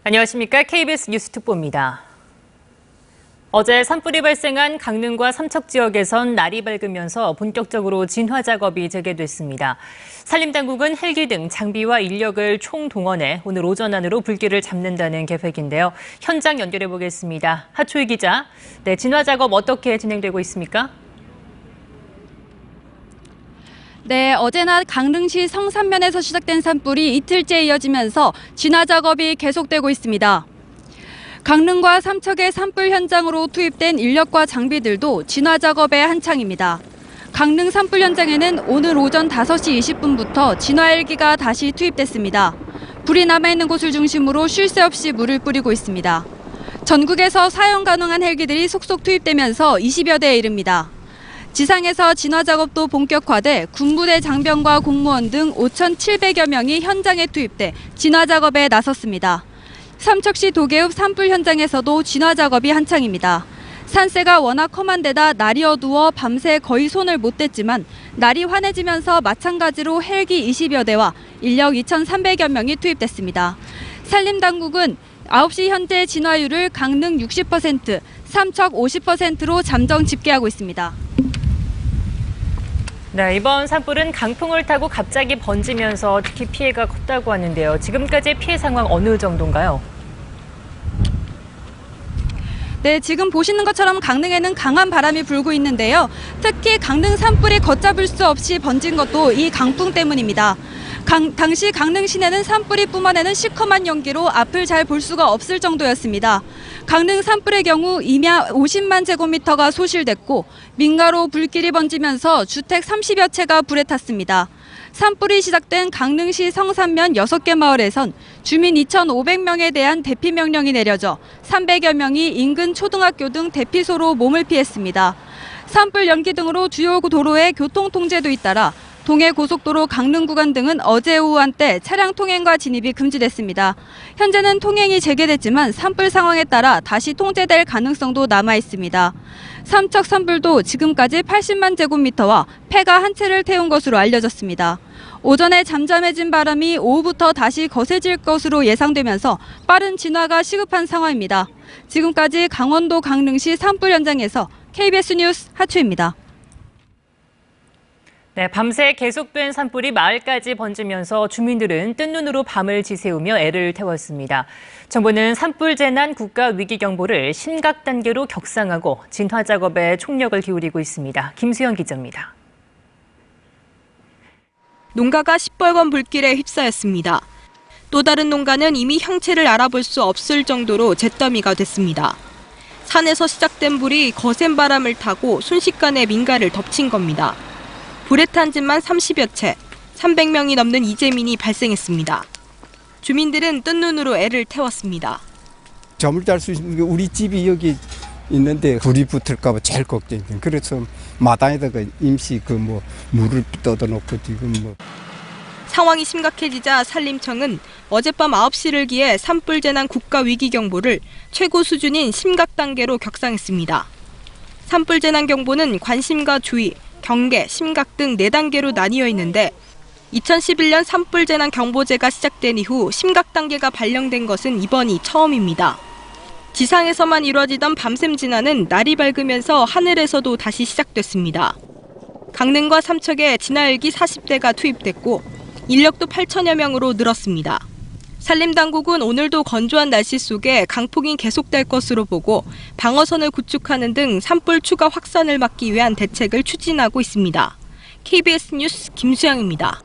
안녕하십니까. KBS 뉴스 특보입니다. 어제 산불이 발생한 강릉과 삼척 지역에선 날이 밝으면서 본격적으로 진화 작업이 재개됐습니다. 산림당국은 헬기 등 장비와 인력을 총동원해 오늘 오전 안으로 불길을 잡는다는 계획인데요. 현장 연결해 보겠습니다. 하초희 기자, 진화 작업 어떻게 진행되고 있습니까? 네, 어제 낮 강릉시 성산면에서 시작된 산불이 이틀째 이어지면서 진화 작업이 계속되고 있습니다. 강릉과 삼척의 산불 현장으로 투입된 인력과 장비들도 진화 작업에 한창입니다. 강릉 산불 현장에는 오늘 오전 5시 20분부터 진화 헬기가 다시 투입됐습니다. 불이 남아있는 곳을 중심으로 쉴 새 없이 물을 뿌리고 있습니다. 전국에서 사용 가능한 헬기들이 속속 투입되면서 20여 대에 이릅니다. 지상에서 진화 작업도 본격화돼 군부대 장병과 공무원 등 5,700여 명이 현장에 투입돼 진화 작업에 나섰습니다. 삼척시 도계읍 산불 현장에서도 진화 작업이 한창입니다. 산세가 워낙 험한 데다 날이 어두워 밤새 거의 손을 못 댔지만 날이 환해지면서 마찬가지로 헬기 20여 대와 인력 2,300여 명이 투입됐습니다. 산림당국은 9시 현재 진화율을 강릉 60%, 삼척 50%로 잠정 집계하고 있습니다. 네, 이번 산불은 강풍을 타고 갑자기 번지면서 특히 피해가 컸다고 하는데요. 지금까지의 피해 상황 어느 정도인가요? 네, 지금 보시는 것처럼 강릉에는 강한 바람이 불고 있는데요. 특히 강릉 산불이 걷잡을 수 없이 번진 것도 이 강풍 때문입니다. 당시 강릉 시내는 산불이 뿜어내는 시커먼 연기로 앞을 잘 볼 수가 없을 정도였습니다. 강릉 산불의 경우 임야 50만 제곱미터가 소실됐고 민가로 불길이 번지면서 주택 30여 채가 불에 탔습니다. 산불이 시작된 강릉시 성산면 6개 마을에선 주민 2,500명에 대한 대피 명령이 내려져 300여 명이 인근 초등학교 등 대피소로 몸을 피했습니다. 산불 연기 등으로 주요 도로의 교통 통제도 잇따라 동해고속도로 강릉 구간 등은 어제 오후 한때 차량 통행과 진입이 금지됐습니다. 현재는 통행이 재개됐지만 산불 상황에 따라 다시 통제될 가능성도 남아 있습니다. 삼척 산불도 지금까지 80만 제곱미터와 폐가 한 채를 태운 것으로 알려졌습니다. 오전에 잠잠해진 바람이 오후부터 다시 거세질 것으로 예상되면서 빠른 진화가 시급한 상황입니다. 지금까지 강원도 강릉시 산불 현장에서 KBS 뉴스 하초입니다. 네, 밤새 계속된 산불이 마을까지 번지면서 주민들은 뜬 눈으로 밤을 지새우며 애를 태웠습니다. 정부는 산불 재난 국가 위기 경보를 심각 단계로 격상하고 진화 작업에 총력을 기울이고 있습니다. 김수영 기자입니다. 농가가 시뻘건 불길에 휩싸였습니다. 또 다른 농가는 이미 형체를 알아볼 수 없을 정도로 잿더미가 됐습니다. 산에서 시작된 불이 거센 바람을 타고 순식간에 민가를 덮친 겁니다. 불에 탄 집만 30여 채, 300명이 넘는 이재민이 발생했습니다. 주민들은 뜬 눈으로 애를 태웠습니다. 잠을 잘 수 있는 게 우리 집이 여기 있는데 불이 붙을까 봐 제일 걱정이에요. 그래서 마당에다가 임시 물을 떠다놓고 지금 상황이 심각해지자 산림청은 어젯밤 9시를 기해 산불 재난 국가 위기 경보를 최고 수준인 심각 단계로 격상했습니다. 산불 재난 경보는 관심과 주의, 경계, 심각 등 4단계로 나뉘어 있는데 2011년 산불 재난 경보제가 시작된 이후 심각 단계가 발령된 것은 이번이 처음입니다. 지상에서만 이루어지던 밤샘 진화는 날이 밝으면서 하늘에서도 다시 시작됐습니다. 강릉과 삼척에 진화헬기 40대가 투입됐고 인력도 8천여 명으로 늘었습니다. 산림당국은 오늘도 건조한 날씨 속에 강폭이 계속될 것으로 보고 방어선을 구축하는 등 산불 추가 확산을 막기 위한 대책을 추진하고 있습니다. KBS 뉴스 김수영입니다.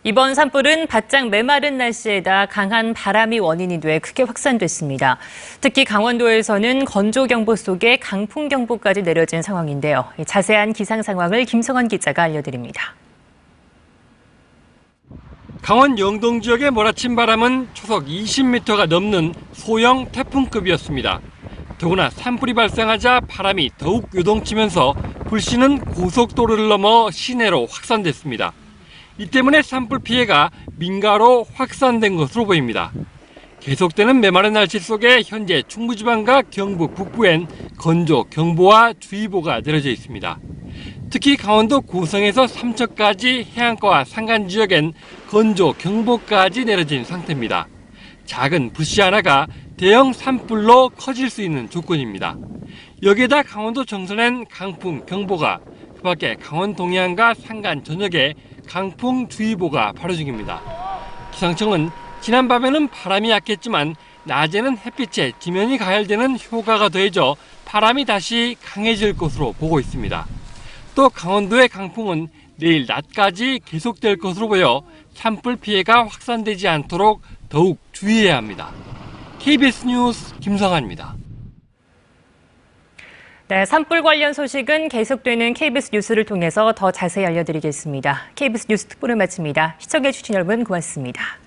이번 산불은 바짝 메마른 날씨에다 강한 바람이 원인이 돼 크게 확산됐습니다. 특히 강원도에서는 건조경보 속에 강풍경보까지 내려진 상황인데요. 자세한 기상 상황을 김성원 기자가 알려드립니다. 강원 영동 지역의 몰아친 바람은 초속 20m가 넘는 소형 태풍급이었습니다. 더구나 산불이 발생하자 바람이 더욱 요동치면서 불씨는 고속도로를 넘어 시내로 확산됐습니다. 이 때문에 산불 피해가 민가로 확산된 것으로 보입니다. 계속되는 메마른 날씨 속에 현재 중부지방과 경북 북부엔 건조 경보와 주의보가 내려져 있습니다. 특히 강원도 고성에서 삼척까지 해안가와 산간 지역엔 건조 경보까지 내려진 상태입니다. 작은 불씨 하나가 대형 산불로 커질 수 있는 조건입니다. 여기에다 강원도 정선엔 강풍 경보가, 그 밖에 강원 동해안과 산간 전역에 강풍주의보가 발효 중입니다. 기상청은 지난밤에는 바람이 약했지만 낮에는 햇빛에 지면이 가열되는 효과가 더해져 바람이 다시 강해질 것으로 보고 있습니다. 또 강원도의 강풍은 내일 낮까지 계속될 것으로 보여 산불 피해가 확산되지 않도록 더욱 주의해야 합니다. KBS 뉴스 김성환입니다. 네, 산불 관련 소식은 계속되는 KBS 뉴스를 통해서 더 자세히 알려드리겠습니다. KBS 뉴스 특보를 마칩니다. 시청해주신 여러분 고맙습니다.